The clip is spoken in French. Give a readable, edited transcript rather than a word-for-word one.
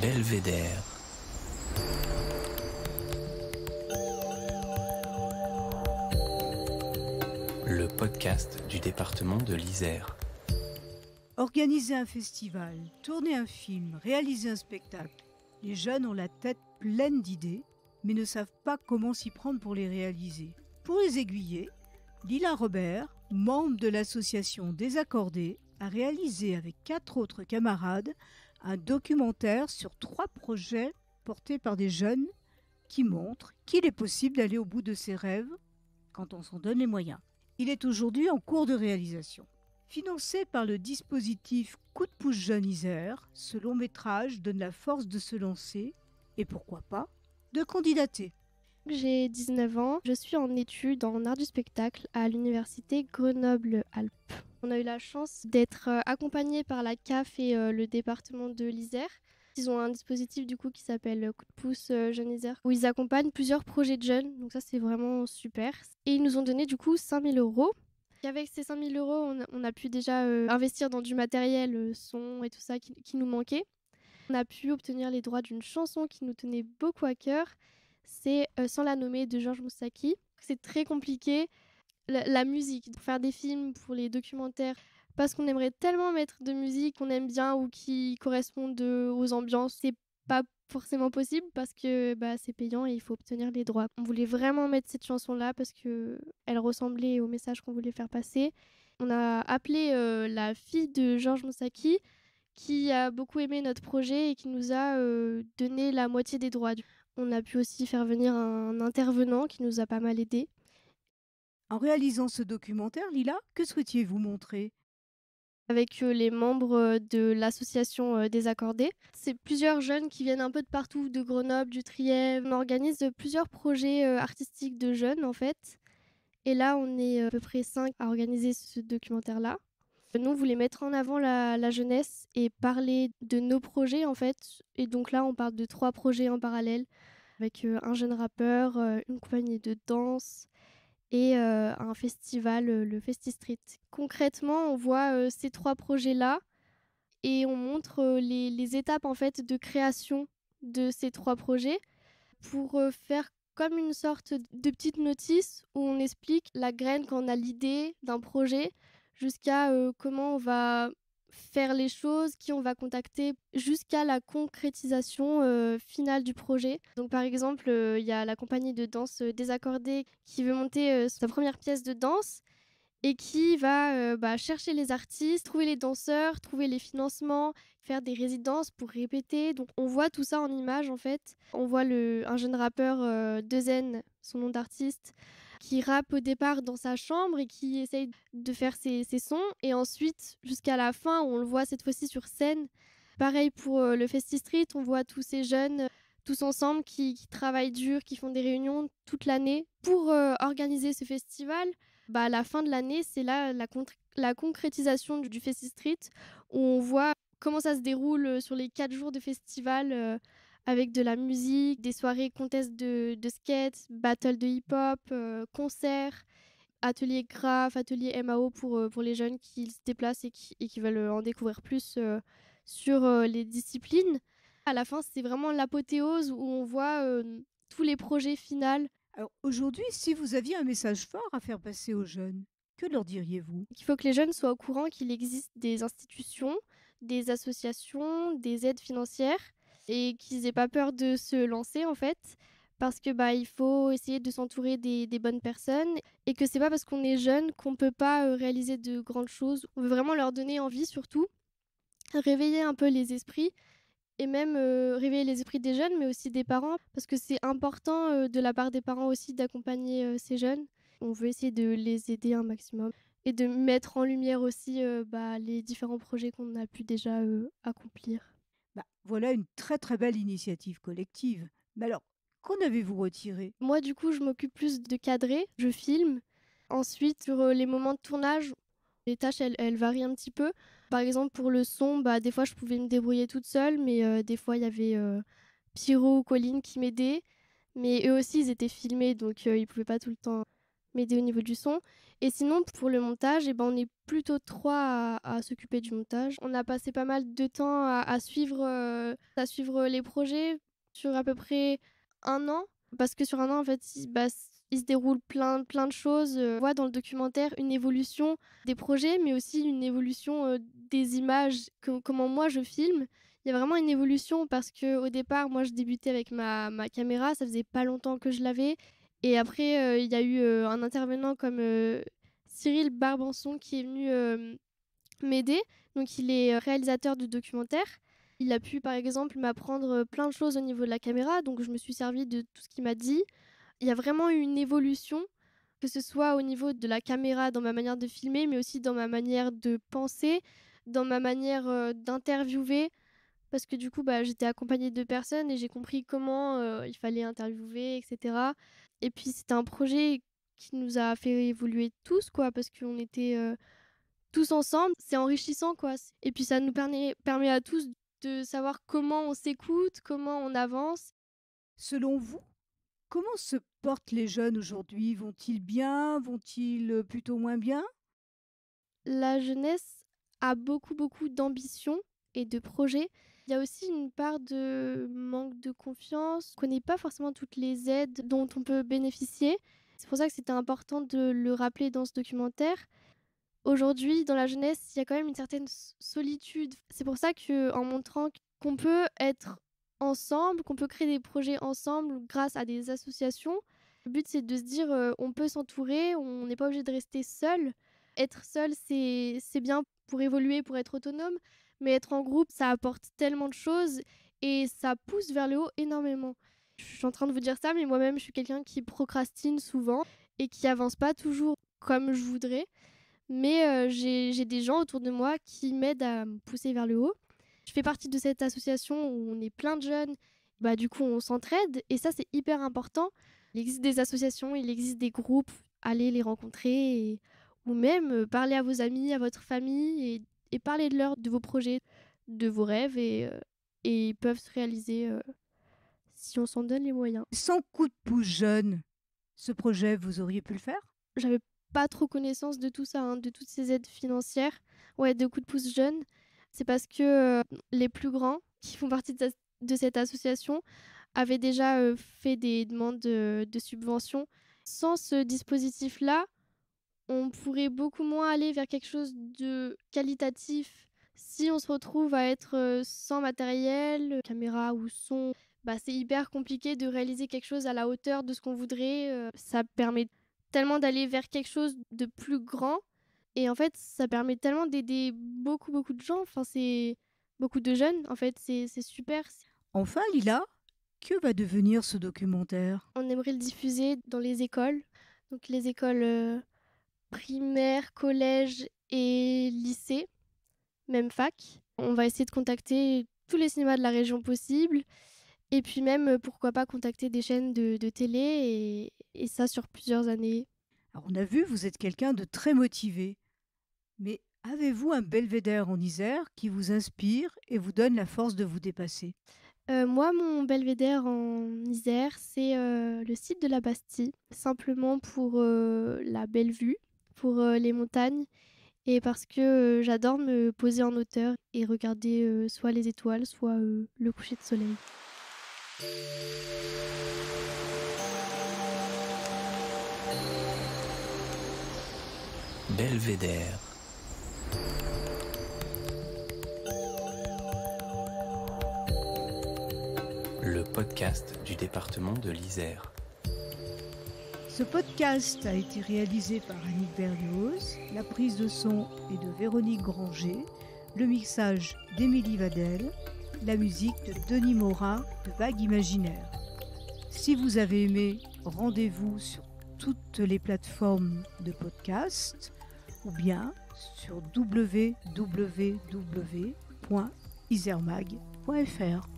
Belvédère. Le podcast du département de l'Isère. Organiser un festival, tourner un film, réaliser un spectacle. Les jeunes ont la tête pleine d'idées, mais ne savent pas comment s'y prendre pour les réaliser. Pour les aiguiller, Lila Robert, membre de l'association Désaccordés, a réalisé avec 4 autres camarades un documentaire sur 3 projets portés par des jeunes qui montrent qu'il est possible d'aller au bout de ses rêves quand on s'en donne les moyens. Il est aujourd'hui en cours de réalisation. Financé par le dispositif Coup de pouce Jeunes Isère, ce long métrage donne la force de se lancer et pourquoi pas, de candidater. J'ai 19 ans, je suis en études en art du spectacle à l'université Grenoble-Alpes. On a eu la chance d'être accompagnés par la CAF et le département de l'Isère. Ils ont un dispositif du coup qui s'appelle Coup de pouce Jeunes Isère où ils accompagnent plusieurs projets de jeunes, donc ça c'est vraiment super. Et ils nous ont donné du coup 5 000 €. Et avec ces 5 000 €, on a pu déjà investir dans du matériel, son et tout ça qui nous manquait. On a pu obtenir les droits d'une chanson qui nous tenait beaucoup à cœur. C'est Sans la nommer de Georges Moussaki. C'est très compliqué. La musique, faire des films pour les documentaires, parce qu'on aimerait tellement mettre de musique qu'on aime bien ou qui correspondent aux ambiances, c'est pas forcément possible parce que c'est payant et il faut obtenir les droits. On voulait vraiment mettre cette chanson-là parce qu'elle ressemblait au message qu'on voulait faire passer. On a appelé la fille de Georges Moussaki qui a beaucoup aimé notre projet et qui nous a donné la moitié des droits. On a pu aussi faire venir un intervenant qui nous a pas mal aidés. En réalisant ce documentaire, Lila, que souhaitiez-vous montrer ? Avec les membres de l'association Désaccordés. C'est plusieurs jeunes qui viennent un peu de partout, de Grenoble, du Trièves. On organise plusieurs projets artistiques de jeunes en fait. Et là, on est à peu près 5 à organiser ce documentaire-là. Nous, on voulait mettre en avant la jeunesse et parler de nos projets en fait. Et donc là, on parle de 3 projets en parallèle avec un jeune rappeur, une compagnie de danse et un festival, le Festi-Street. Concrètement, on voit ces 3 projets-là et on montre les étapes en fait de création de ces 3 projets pour faire comme une sorte de petite notice où on explique la graine quand on a l'idée d'un projet jusqu'à comment on va faire les choses, qui on va contacter, jusqu'à la concrétisation finale du projet. Donc par exemple, il y a la compagnie de danse Désaccordés qui veut monter sa première pièce de danse et qui va chercher les artistes, trouver les danseurs, trouver les financements, faire des résidences pour répéter. Donc on voit tout ça en images en fait. On voit un jeune rappeur, Dezen, son nom d'artiste, qui rappe au départ dans sa chambre et qui essaye de faire ses sons. Et ensuite, jusqu'à la fin, on le voit cette fois-ci sur scène. Pareil pour le Festi-Street, on voit tous ces jeunes tous ensemble qui travaillent dur, qui font des réunions toute l'année pour organiser ce festival. À la fin de l'année, c'est là la concrétisation du Festi-Street où on voit comment ça se déroule sur les 4 jours de festival avec de la musique, des soirées contest de skate, battle de hip-hop, concerts, atelier graph, atelier MAO pour les jeunes qui se déplacent et qui veulent en découvrir plus sur les disciplines. À la fin, c'est vraiment l'apothéose où on voit tous les projets finaux. Alors aujourd'hui, si vous aviez un message fort à faire passer aux jeunes, que leur diriez-vous ? Il faut que les jeunes soient au courant qu'il existe des institutions, des associations, des aides financières et qu'ils n'aient pas peur de se lancer en fait. Parce que il faut essayer de s'entourer des bonnes personnes et que c'est pas parce qu'on est jeune qu'on peut pas réaliser de grandes choses. On veut vraiment leur donner envie surtout, réveiller un peu les esprits et même réveiller les esprits des jeunes mais aussi des parents parce que c'est important de la part des parents aussi d'accompagner ces jeunes. On veut essayer de les aider un maximum et de mettre en lumière aussi les différents projets qu'on a pu déjà accomplir. Voilà une très très belle initiative collective. Mais alors, qu'en avez-vous retiré ? Moi, du coup, je m'occupe plus de cadrer, je filme. Ensuite, sur les moments de tournage, les tâches, elles varient un petit peu. Par exemple, pour le son, des fois, je pouvais me débrouiller toute seule, mais des fois, il y avait Pierrot ou Colline qui m'aidaient. Mais eux aussi, ils étaient filmés, donc ils ne pouvaient pas tout le temps m'aider au niveau du son. Et sinon, pour le montage, on est plutôt 3 à s'occuper du montage. On a passé pas mal de temps à suivre les projets sur à peu près 1 an. Parce que sur 1 an, en fait, il se déroule plein de choses. On voit dans le documentaire une évolution des projets, mais aussi une évolution des images, comment moi je filme. Il y a vraiment une évolution parce qu'au départ, moi je débutais avec ma caméra, ça faisait pas longtemps que je l'avais. Et après, il y a eu un intervenant comme Cyril Barbanson qui est venu m'aider. Donc il est réalisateur du documentaire. Il a pu par exemple m'apprendre plein de choses au niveau de la caméra, donc je me suis servie de tout ce qu'il m'a dit. Il y a vraiment eu une évolution, que ce soit au niveau de la caméra, dans ma manière de filmer, mais aussi dans ma manière de penser, dans ma manière d'interviewer. Parce que du coup, j'étais accompagnée de personnes et j'ai compris comment il fallait interviewer, etc. Et puis, c'était un projet qui nous a fait évoluer tous, quoi, parce qu'on était tous ensemble. C'est enrichissant, quoi. Et puis, ça nous permet à tous de savoir comment on s'écoute, comment on avance. Selon vous, comment se portent les jeunes aujourd'hui? Vont-ils bien? Vont-ils plutôt moins bien? La jeunesse a beaucoup d'ambition et de projets. Il y a aussi une part de manque de confiance. On ne connaît pas forcément toutes les aides dont on peut bénéficier. C'est pour ça que c'était important de le rappeler dans ce documentaire. Aujourd'hui, dans la jeunesse, il y a quand même une certaine solitude. C'est pour ça qu'en montrant qu'on peut être ensemble, qu'on peut créer des projets ensemble grâce à des associations, le but c'est de se dire on peut s'entourer, on n'est pas obligé de rester seul. Être seul, c'est bien pour évoluer, pour être autonome, mais être en groupe, ça apporte tellement de choses et ça pousse vers le haut énormément. Je suis en train de vous dire ça, mais moi-même, je suis quelqu'un qui procrastine souvent et qui avance pas toujours comme je voudrais. Mais j'ai des gens autour de moi qui m'aident à me pousser vers le haut. Je fais partie de cette association où on est plein de jeunes. Du coup, on s'entraide et ça, c'est hyper important. Il existe des associations, il existe des groupes. Allez les rencontrer ou même parler à vos amis, à votre famille et parler de vos projets, de vos rêves et ils peuvent se réaliser si on s'en donne les moyens. Sans coup de pouce jeune, ce projet, vous auriez pu le faire? J'avais pas trop connaissance de tout ça, de toutes ces aides financières. Ouais, de coup de pouce jeune. C'est parce que les plus grands qui font partie de cette association avaient déjà fait des demandes de subventions. Sans ce dispositif-là, on pourrait beaucoup moins aller vers quelque chose de qualitatif. Si on se retrouve à être sans matériel, caméra ou son, c'est hyper compliqué de réaliser quelque chose à la hauteur de ce qu'on voudrait. Ça permet tellement d'aller vers quelque chose de plus grand. Et en fait, ça permet tellement d'aider beaucoup de gens. Enfin, c'est beaucoup de jeunes. En fait, c'est super. Enfin, Lila, que va devenir ce documentaire? On aimerait le diffuser dans les écoles. Donc les écoles primaires, collèges et lycées, même fac. On va essayer de contacter tous les cinémas de la région possible. Et puis même, pourquoi pas contacter des chaînes de télé et ça sur plusieurs années. Alors, on a vu, vous êtes quelqu'un de très motivé. Mais avez-vous un belvédère en Isère qui vous inspire et vous donne la force de vous dépasser? Moi, mon belvédère en Isère, c'est le site de la Bastille. Simplement pour la belle vue, pour les montagnes et parce que j'adore me poser en hauteur et regarder soit les étoiles, soit le coucher de soleil. Belvédère. Le podcast du département de l'Isère. Ce podcast a été réalisé par Annick Berlioz, la prise de son est de Véronique Granger, le mixage d'Émilie Vadel, la musique de Denis Morin de Vague Imaginaire. Si vous avez aimé, rendez-vous sur toutes les plateformes de podcast ou bien sur www.isermag.fr.